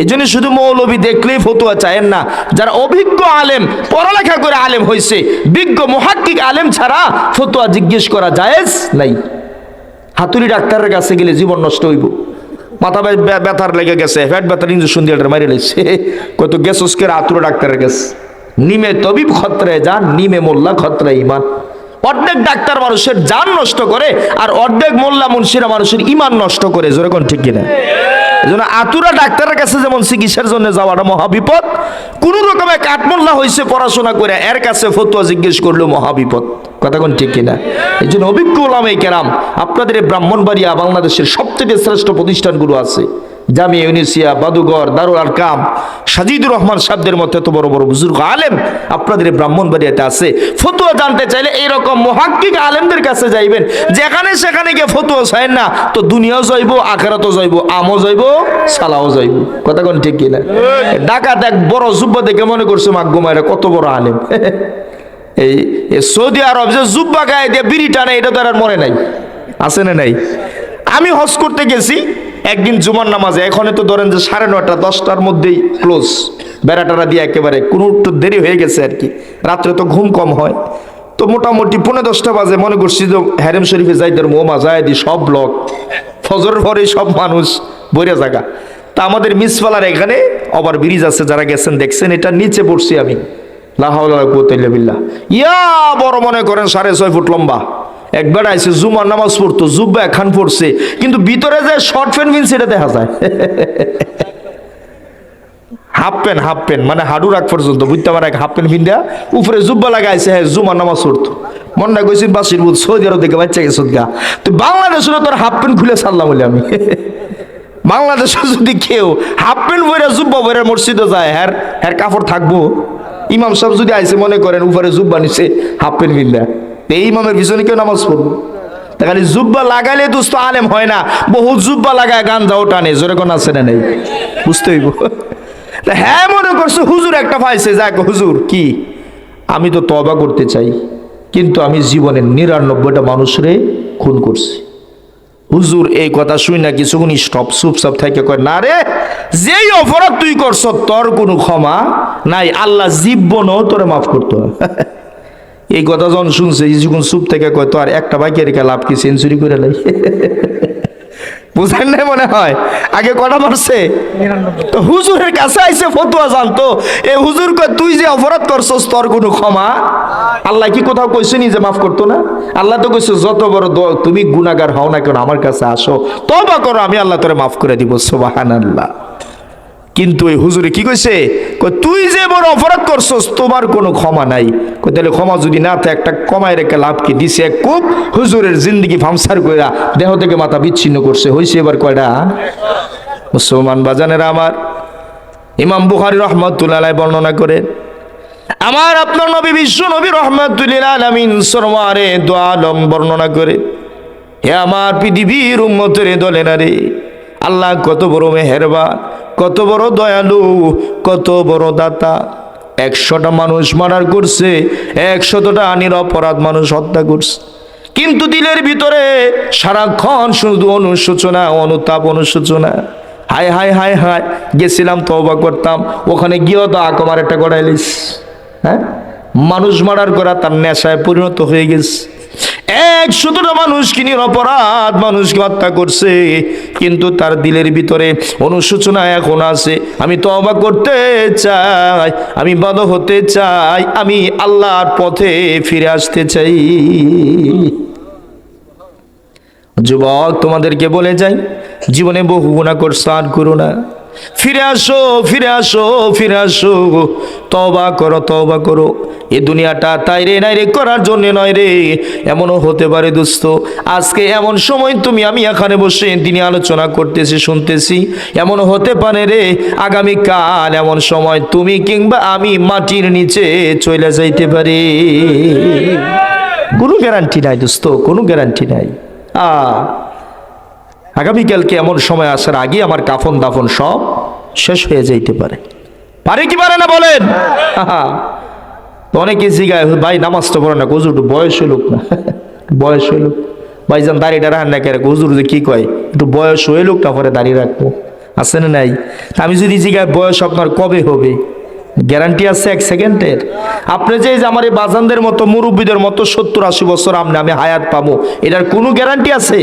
এই জন্য শুধু মৌলবী দেখলেই ফতুয়া চায়েন না। যারা অভিজ্ঞ আলেম, পড়ালেখা করে আলেম হয়েছে, বিজ্ঞ মুহাক্কিক আলেম ছাড়া ফতুয়া জিজ্ঞেস করা জায়েজ নাই। হাতুড়ি ডাক্তারের কাছে গেলে জীবন নষ্ট হইব। মাথা ব্যথার লেগে গেছে, পেট ব্যথার ইঞ্জেকশন দিয়ে মারি লাইছে, কত গেছসকের হাতুড়ি ডাক্তারের কাছে। নিমে তবিব খতরায় যান, নিমে মোল্লা খতরায় ইমান। অর্ধেক ডাক্তার মানুষের জান নষ্ট করে আর অর্ধেক মোল্লা মুন্সিরা মানুষের ইমান নষ্ট করে। জোরে কোন ঠিক কিনা? এজন্য আতুরা ডাক্তারের কাছে যেমন চিকিৎসার জন্য যাওয়াটা মহাবিপদ, কোন রকমে কাঠমোল্লা হয়েছে পড়াশোনা করে এর কাছে ফতুয়া জিজ্ঞেস করলেও মহাবিপদ। কথা কোন ঠিক কিনা? এই জন্য অভিজ্ঞ ওলামায়ে কেরাম, আপনাদের এই ব্রাহ্মণবাড়িয়া বাংলাদেশের সবথেকে শ্রেষ্ঠ প্রতিষ্ঠানগুলো আছে, জামিয়া ইউনিসিয়া, বাদুঘর, দারুল আরকাম, সাজিদুর রহমান সাহেবদের মতো এত বড় বড় বুজুর্গ আলেম আপনাদের ব্রাহ্মণবাড়িয়াতে আছে। ফতুয়া জানতে চাইলে এইরকম মুহাক্কিক আলেমদের কাছে যাইবেন। যেখানে সেখানে গিয়ে ফতুয়া চাইেন না তো দুনিয়াও যাইব, আখিরাতও যাইব, আমও যাইব, সালাও যাইব। কথা কোন ঠিক কিনা? ডাকাত এক বড় জুব্বা দেখে মনে করছে মাগুমায়রা কত বড় আলেম। এই সৌদি আরব যে জুব্বা গায়ে দিয়ে বিড়ি টানে, এটা তো আর মনে নাই। আছে না নাই? আমি হজ করতে গেছি, একদিন জুমার নামাজে, এখন তো ধরেন যে 9:30 10টার মধ্যেই ক্লোজ, বেড়াটারা দিয়ে একেবারে কোনো একটু দেরি হয়ে গেছে আর কি, রাত্রে তো ঘুম কম হয়, তো মোটামুটি 9:45 বাজে মনে করছি যে হেরেম শরীফে যাইদের মোমা যায় দি সব ব্লক, ফজরের পরে সব মানুষ বইরে জায়গা। তা আমাদের মিসফালার এখানে ওভার ব্রিজ আছে, যারা গেছেন দেখছেন, এটা নিচে পড়ছি আমি, লা হাওলা ওয়ালা কুওয়াতা ইল্লা বিল্লাহ, ইয়া বড় মনে করেন 6.5 ফুট লম্বা, একবার আইসে জুমার নামাজ পড়তো, জুব্বা একখান পড়ছে, কিন্তু ভিতরে যে শর্ট প্যান্ট পিনছে এটা দেখা যায়, হাফ প্যান্ট মানে হাডু রাখ পর্যন্ত বুঝতে পারে, হাফ প্যান্ট পিন্দা উপরে জুব্বা লাগাইছে, হ্যাঁ জুমার নামাজ পড়তো। মনটা কইছি বাসির বুধ সৌদি আরব থেকে বাচ্চা গেছে গা, তো বাংলাদেশে তোর হাফ প্যান্ট খুলে ছাড়লাম বলে আমি, বাংলাদেশে যদি কেউ হাফ প্যান্ট পরে জুব্বা পরে মসজিদে যায়, হ্যার কাপড় থাকবো? ইমাম সাহেব যদি আইসে মনে করেন উপরে জুব্বা নিছে হাফ প্যান্ট পিন্দা, এই ইমামের পিছনে কেউ নামাজ পড়বো? তা খালি জুব্বা লাগাইলে দোস্ত আলেম হয় না, বহু জুব্বা লাগায় গান যাও টানে, জোরে কোন আছে না নেই, বুঝতে হইব। হ্যাঁ মনে করছো হুজুর একটা পাইছে, যাক হুজুর কি, আমি তো তওবা করতে চাই, কিন্তু আমি জীবনের 99টা মানুষরে খুন করছি। হুজুর এই কথা শুই না কিছুক্ষণ স্টপ চুপচাপ থেকে কয়, না রে, যেই অপরাধ তুই করছ তোর কোনো ক্ষমা নাই, আল্লাহ জীবনও তোরে মাফ করতো না। এই কথা যখন শুনছে যখন চুপ থেকে কয়, তো আর একটা বাইকে রেখে লাভ কি, সেঞ্চুরি করে লাই, বুঝেন নাই মনে হয়, আগে কটা মারছে, তো হুজুরের কাছে আইসে ফতুয়া জানতো, এ হুজুর কয় তুই যে অপরাধ করছস তোর কোনো ক্ষমা, আল্লাহ কি কোথাও কইছে নি যে মাফ করতো না? আল্লাহ তো কইছে যত বড় তুমি গুনাহগার হও না কেন আমার কাছে আসো, তওবা করো, আমি আল্লাহ তোরে মাফ করে দিব, সুবহানাল্লাহ। কিন্তু এই হুজুরে কি কইছে, তুই যে বড় অপরাধ করছস তোমার কোনো ক্ষমা নাই, তাহলে ক্ষমা যদি না থাকে একটা কমায় রেখে লাভ কি, দিছে এক কূপ, হুজুরের জিন্দগি ফামসার কইরা দেহ থেকে মাথা বিচ্ছিন্ন করছে, হইছে এবার কয়টা? মুসলমান বাজানেরা আমার, ইমাম বুখারী রাহমাতুল্লাহ আলাইহি বর্ণনা করেন, আমার আপনার নবী বিশ্ব নবী রাহমাতুল আলামিন সরওয়ারে দু আলম বর্ণনা করে, হে আমার পৃথিবীর উম্মতের দলে না রে, আল্লাহ কত বড় মেহেরবান, কত বড় দয়ালু, কত বড় দাতা। 100টা মানুষ মার্ডার করছে, 100টা নিরপরাধ মানুষ হত্যা করছে, কিন্তু দিলের ভিতরে সারাক্ষণ শুধু অনুশোচনা, অনুতাপ, অনুশোচনা, হায় হায় হায় হায়, গেছিলাম তওবা করতাম, ওখানে গিয়েও তো আকমার একটা গড়াইলিস, হ্যাঁ, মানুষ মার্ডার করা তার নেশায় পরিণত হয়ে গেছে। 100টা মানুষ কি নিরপরাধ মানুষকে হত্যা করছে, কিন্তু তার দিলের ভিতরে অনুশোচনা এখন আছে, আমি তওবা করতে চাই, আমি ভালো হতে চাই, আমি আল্লাহর পথে ফিরে আসতে চাই। যুবক তোমাদেরকে বলে যাই, জীবনে বহু গুনাহ করছো, আর করো না, ফিরে আসো, ফিরে আসো, ফিরে আসো, তওবা করো, তওবা করো। এই দুনিয়াটা তাই রে নাই রে করার জন্য নয় রে, এমনও হতে পারে দোস্ত, আজকে এমন সময় তুমি আমি এখানে বসে দিনে আলোচনা করতেছি, শুনতেছি, এমনও হতে পারে রে আগামীকাল এমন সময় তুমি কিংবা আমি মাটির নিচে চলে যাইতে পারি, কোনো গ্যারান্টি নাই দোস্ত, কোনো গ্যারান্টি নাই। আগামীকালকে এমন সময় আসার আগে আমার কাফন দাফন সব শেষ হয়ে যাইতে পারে, পারে কি পারে না বলেন? অনেকে জিগায়, ভাই নামাজ তো পড়ে না, হুজুর একটু বয়স হইলুক না, বয়স হইলুক, ভাইজান দাড়িটা রাখেন না কেন, হুজুর যে কি কয় একটু বয়স হইলুক তারপরে দাঁড়িয়ে রাখবো, আছে না নাই? আমি যদি জিগায় বয়স আপনার কবে হবে, গ্যারান্টি আছে 1 সেকেন্ডের? আপনি যে আমার এই বাজানদের মতো মুরব্বীদের মতো 70-80 বছর আমি হায়াত পাবো, এটার কোনো গ্যারান্টি আছে?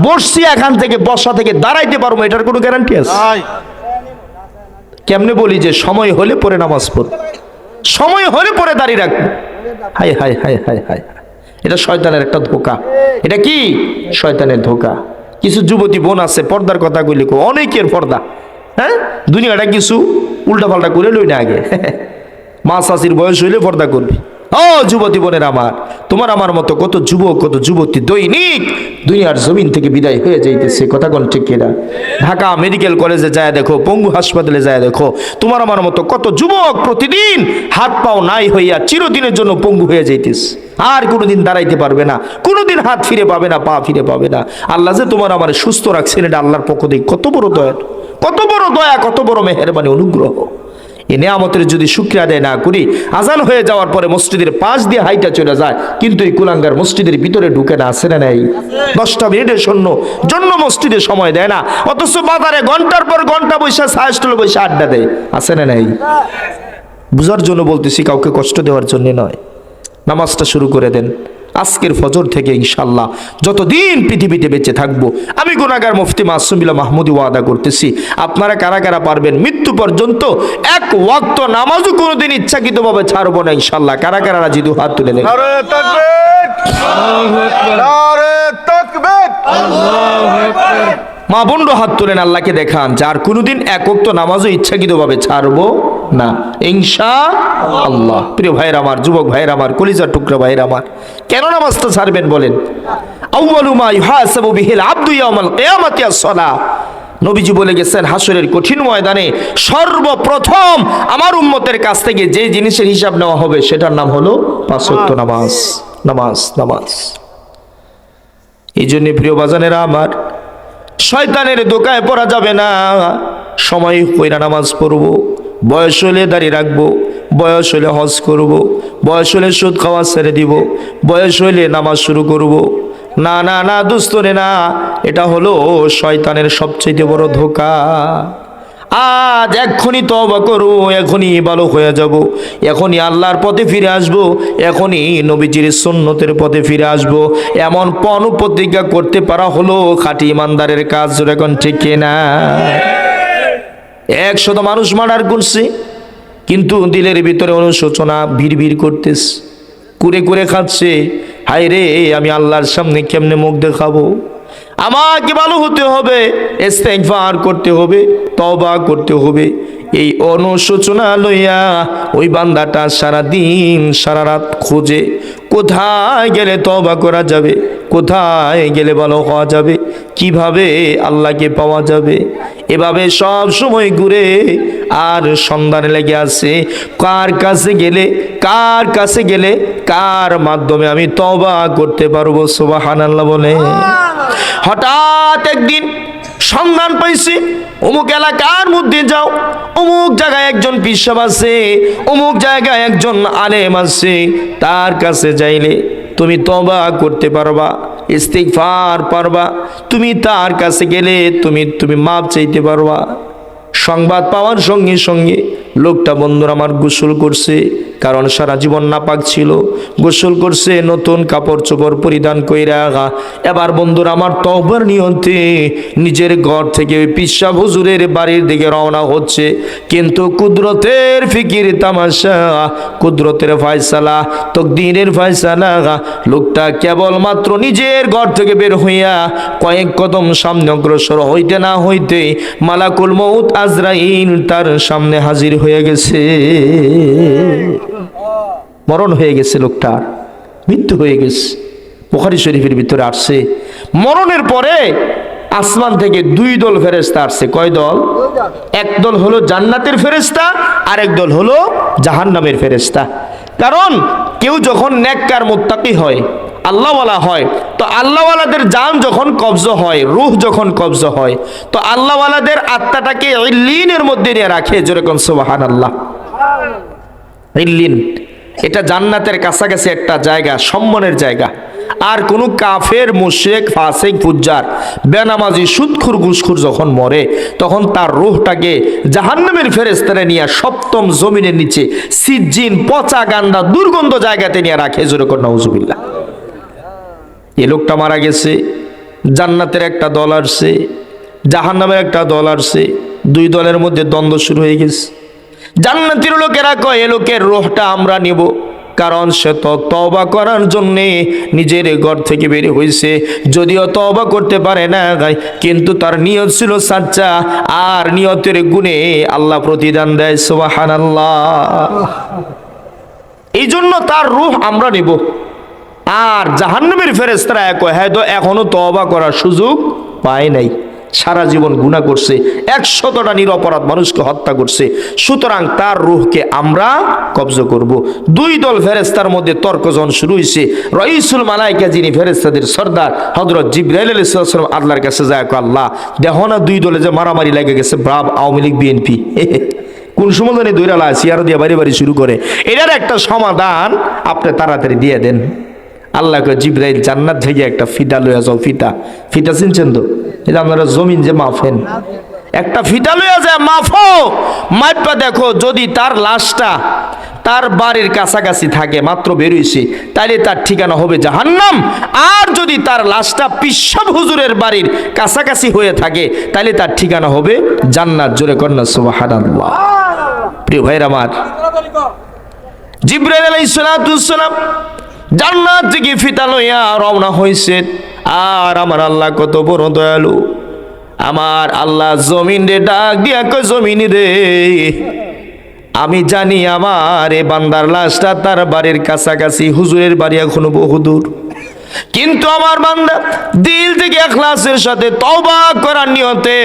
বসছি এখান থেকে, বসা থেকে দাঁড়াইতে পারবো, এটার কোনো গ্যারান্টি আছে? কেমনে বলি যে সময় হলে পরে নামাজ পড়ব, সময় হলে পরে দাঁড়িয়ে রাখবো, high high high high high, এটা শয়তানের একটা ধোঁকা। এটা কি? শয়তানের ধোঁকা। কিছু যুবতী বোন আছে, পর্দার কথা কইলে অনেকের পর্দা, হ্যাঁ, দুনিয়াটা কিছু উল্টা পাল্টা করে লই না, আগে মা চাষির বয়স হইলে পর্দা করবি। ও যুবতী বোনের আমার, তোমার আমার মতো কত যুবক, কত যুবতী দৈনিক দুনিয়ার জমিন থেকে বিদায় হয়ে যাইতেছে, কথা কোন ঠিক কিনা? ঢাকা মেডিকেল কলেজে যায় দেখো, পঙ্গু হাসপাতালে যায় দেখো, তোমার আমার মতো কত যুবক প্রতিদিন হাত পাও নাই হইয়া চিরদিনের জন্য পঙ্গু হয়ে যাইতেছে, আর কোনোদিন দাঁড়াইতে পারবে না, কোনোদিন হাত ফিরে পাবে না, পা ফিরে পাবে না। আল্লাহ যে তোমার আমার সুস্থ রাখছেন, এটা আল্লাহর পক্ষ থেকে কত বড় দয়া, কত বড় দয়া, কত বড় মেহেরবানি, অনুগ্রহ। এই নিয়ামতের যদি শুকরিয়া আদায় না করি, আজান হয়ে যাওয়ার পরে মসজিদের পাশ দিয়ে হাইটা চলে যায়, কিন্তু এই কুলাঙ্গার মসজিদের ভিতরে ঢুকে না, আসে না নাই? 10টা মিনিটের জন্য মসজিদে সময় দেয় না, অথচ বাজারে ঘন্টার পর ঘন্টা বৈশা সাহায্য বৈশা আড্ডা দেয়, আসে না নাই? বুঝার জন্য বলতেছি, কাউকে কষ্ট দেওয়ার জন্য নয়। নামাজটা শুরু করে দেন আজকের ফজর থেকে, ইনশাল্লাহ যতদিন পৃথিবীতে বেঁচে থাকবো। আমি গুনাহগার মুফতি মাসুম বিল্লাহ মাহমুদি ওয়াদা করতেছি, আপনারা কারা কারা পারবেন মৃত্যু পর্যন্ত এক ওয়াক্ত নামাজও কোনোদিন ইচ্ছাকৃতভাবে ছাড়বো না, ইনশাল্লাহ কারা কারা রাজি? দু হাত তুলে দেন। নারে তাকবীর, নারে তাকবীর, আল্লাহু আকবার। মা বোনরা হাত তুলেন, আল্লাহকে দেখান যার কোনোদিন এক ওয়াক্ত নামাজও ইচ্ছাকৃতভাবে ছাড়বো না, ইনশাআল্লাহ। প্রিয় ভাইরা আমার, যুবক ভাইরা আমার, কলিজার টুকরা ভাইরা আমার, কেন নামাজটা ছাড়বেন বলেন? আউয়ালু মা ইউহাসাবু বিহিল আবদু ইয়াউমাল কিয়ামাতি আস-সালাহ। নবীজি বলে গেছেন, হাসরের কঠিন ময়দানে সর্বপ্রথম আমার উম্মতের কাছ থেকে যে জিনিসের হিসাব নেওয়া হবে সেটার নাম হলো 5 ওয়াক্ত নামাজ। নামাজ নামাজ। এই জন্য প্রিয় বাজানেরা আমার, শয়তানের দোকায় পড়া যাবে না। সময় কইরা নামাজ পড়বো, বয়স হলে দাঁড়িয়ে রাখবো, বয়স হলে হজ করব, বয়স হলে সুদ খাওয়া ছেড়ে দিব, বয়স হলে নামাজ শুরু করব। না না না দোস্তরে না, এটা হলো শয়তানের সবচেয়ে বড় ধোঁকা। আজ এখনই তওবা করো, এখনই ভালো হয়ে যাব, এখনই আল্লাহর পথে ফিরে আসব, এখনই নবীজির সুন্নতের পথে ফিরে আসব, এমন পণ প্রতিজ্ঞা করতে পারা হলো খাঁটি ইমানদারের কাজ। এখন ঠিক না? 100 মানুষ মার্ডার করছে, কিন্তু দিলের ভিতরে অনুশোচনা ভিড় করতেছে, কুরে কুরে খাচ্ছে, হায় রে আমি আল্লাহর সামনে কেমনে মুখ দেখাবো? আমাকে ভালো হতে হবে, ইস্তেগফার করতে হবে, তওবা করতে হবে। এই অনুশোচনা লইয়া ওই বান্দাটা সারা দিন সারা রাত খোঁজে, কোথায় গেলে তওবা করা যাবে, কোথায় গেলে ভালো হওয়া যাবে, কিভাবে আল্লাহকে পাওয়া যাবে। এভাবে সব সময় ঘুরে আর সন্ধানে লেগে আছে কার কাছে গেলে কার মাধ্যমে আমি তওবা করতে পারবো। সুবহানাল্লাহ বলে। হঠাৎ একদিন সন্ধান পাইছি, অমুক এলাকার মধ্যে যাও, অমুক জায়গায় একজন পীর সাহেব আছে, অমুক জায়গায় একজন আলেম আছে, তার কাছে যাইলে তুমি তওবা করতে পারবা, ইস্তিগফার পারবা, তুমি তার কাছে গেলে তুমি মাপ চাইতে পারবা। সংবাদ পাওয়ার সঙ্গে সঙ্গে লোকটা বন্ধুরা আমার গোসল করছে, কারণ সারা জীবন নাপাক ছিল, গোসল করছে, নতুন কাপড় চোপড় পরিধান কইরা এবার বন্ধুরা আমার তওবার নিয়তে নিজের ঘর থেকে ওই পীর সাহেব হুজুরের বাড়ির দিকে রওনা হচ্ছে। কিন্তু কুদরতের ফিকির তামাশা, কুদরতের ফয়সালা, তকদীরের ফয়সালা, লোকটা কেবলমাত্র নিজের ঘর থেকে বের হইয়া কয়েক কদম সামনে অগ্রসর হইতে না হইতে মালাকুল মউত আজরাইল তার সামনে হাজির হয়ে গেছে। মরণ হয়ে গেছে, লোকটার মৃত্যু হয়ে গেছে। বুখারী শরীফের ভিতরে আসছে, মরণের পরে আসমান থেকে 2 দল ফেরেশতা আসছে। কয় দল? এক দল হলো জান্নাতের ফেরেশতা, আরেক দল হলো জাহান্নামের ফেরেশতা। কারণ কেউ যখন নেককার মুত্তাকি হয়, আল্লাহওয়ালা হয়, তো আল্লাহওয়ালাদের জান যখন কবজ হয়, রূহ যখন কবজ হয়, তো আল্লাহওয়ালাদের আত্মাটাকে ইল্লিনের মধ্যে নিয়ে রাখে। যেরকম সুবহানাল্লাহ। ইল্লিন এটা জান্নাতের কাছাকাছি একটা জায়গা, সম্মানের জায়গা। আর কোন কাফের, মুশরিক, ফাসিক, ফুজ্জার, বেনামাজি, সুদখোর, ঘুষখোর যখন মরে, তখন তার রূহটাকে জাহান্নামের ফেরেশতারা নিয়ে 7ম জমিনের নিচে সিজ্জিন, পচা গান্ডা, দুর্গন্ধ জায়গাতে নিয়ে রাখে। যেরকম নাউজুবিল্লাহ। এই লোকটা মারা গেছে, জান্নাতের একটা দল আসছে, জাহান্নামের একটা দল আসছে, 2 দলের মধ্যে দ্বন্দ্ব শুরু হয়ে গেছে। জান্নাতের লোকেরা কয় এ লোকের রূহটা আমরা নিব, কারণ সে তো তওবা করার জন্য নিজের ঘর থেকে বের হয়েছে, যদিও তওবা করতে পারে না, কিন্তু তার নিয়ত ছিল সাচ্চা, আর নিয়তের গুণে আল্লাহ প্রতিদান দেয়। সুবহানাল্লাহ। এই জন্য তার রূহ আমরা নিব। আর জাহান্নামের ফেরেশতারা কয় হ্যাঁ তো এখনো তওবা করার সুযোগ পায় নাই, সারা জীবন গুনাহ করছে, 100টা নিরপরাধ মানুষকে হত্যা করছে, সুতরাং তার রূহকে আমরা কবজ করব। 2 দল ফেরেশতার মধ্যে তর্ক যখন শুরু হয়েছে, রাইসুল মালায়েকা যিনি ফেরেশতাদের সর্দার হযরত জিবরাইল আলাইহিস সালাম আল্লাহর কাছে যায়, আল্লাহ দেখো না 2 দলে যে মারামারি লেগে গেছে, ব্রাভ আওয়ামী লীগ বিএনপি, কোন সময় জানি দৈরালা চেয়ার দিয়ে বাড়ি বাড়ি শুরু করে। এটার একটা সমাধান আপনি তাড়াতাড়ি দিয়ে দেন। আল্লাহকে জিব্রাইল জান্নাত থেকে একটা ফিতা লইয়া যাও। ফিতা ফিতা চিনছেন তো? এটা আপনারা জমিন যে মাফেন, একটা ফিতা লইয়া যায় মাফো, মাইপা দেখো যদি তার লাশটা তার বাড়ির কাছাকাছি থাকে, মাত্র বেরোইছে, তাইলে তার ঠিকানা হবে জাহান্নাম। আর যদি তার লাশটা পিসাব হুজুরের বাড়ির কাছাকাছি হয়ে থাকে, তাইলে তার ঠিকানা হবে জান্নাত। জোরে কন্যা সুবহানাল্লাহ। প্রিয় ভাইরা আমার, জিবরাইল আলাইহিস সালাম জান্নাত থেকে ফিতা লইয়া রওনা হইছে। আর আমার আল্লাহ কত বড় দয়ালু, আমার আল্লাহ জমিন রে ডাক দিয়া কয়, জমিন রে, আমি জানি আমার এ বান্দার লাশটা তার বাড়ির কাছাকাছি, হুজুরের বাড়ি এখনো বহুদূর, কিন্তু আমার বান্দা দিল থেকে ইখলাসের সাথে তওবা করার নিয়তে,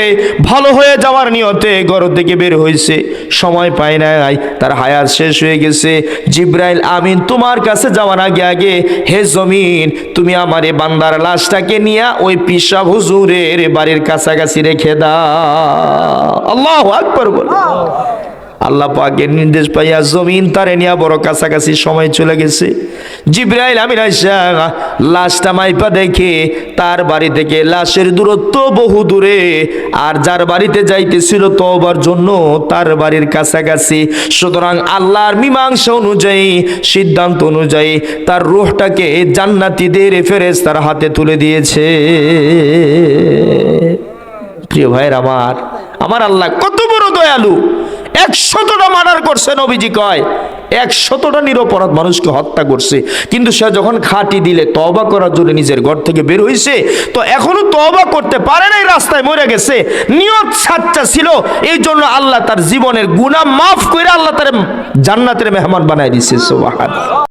ভালো হয়ে যাওয়ার নিয়তে ঘর থেকে বের হয়েছে, সময় পায় নাই, তার হায়াত শেষ হয়ে গেছে। জিব্রাইল আমিন তোমার কাছে যাওয়ার আগে আগে, হে জমিন, তুমি আমার এই বান্দার লাশটাকে নিয়ে ওই পিসাব হুজুরের বাড়ির কাছাকাছি রেখে দাও। আল্লাহু আকবার বল। আল্লাহ পাকের নির্দেশ পাইয়া জমিন তারে নিয়া বড় কাছাকাছি সময় চলে গেছে। জিব্রাইল আমিন আইসা লাশটা মাইপা দেখে তার বাড়ি থেকে লাশের দূরত্ব বহু দূরে, আর যার বাড়িতে যাইতেছিল তওবার জন্য তার বাড়ির কাছাকাছি। সুতরাং আল্লাহর মীমাংসা অনুযায়ী, সিদ্ধান্ত অনুযায়ী তার রূহটাকে জান্নাতীদের ফেরেশতার হাতে তুলে দিয়েছে। প্রিয় ভাইয়ের আমার, আমার আল্লাহ কত বড় দয়ালু। 100টা মার্ডার করছে, নবীজি কয় 100টা নিরপরাধ মানুষকে হত্যা করছে, কিন্তু সে যখন খাঁটি দিলে তওবা করার জন্য নিজের ঘর থেকে বের হইছে, তো এখনো তওবা করতে পারে নাই, রাস্তায় মরে গেছে। নিয়ত সাচ্চা ছিল, এই জন্য আল্লাহ তার জীবনের গুনাহ মাফ করে আল্লাহ তার জান্নাতের মেহমান বানাই দিয়েছে। সুবহানাল্লাহ।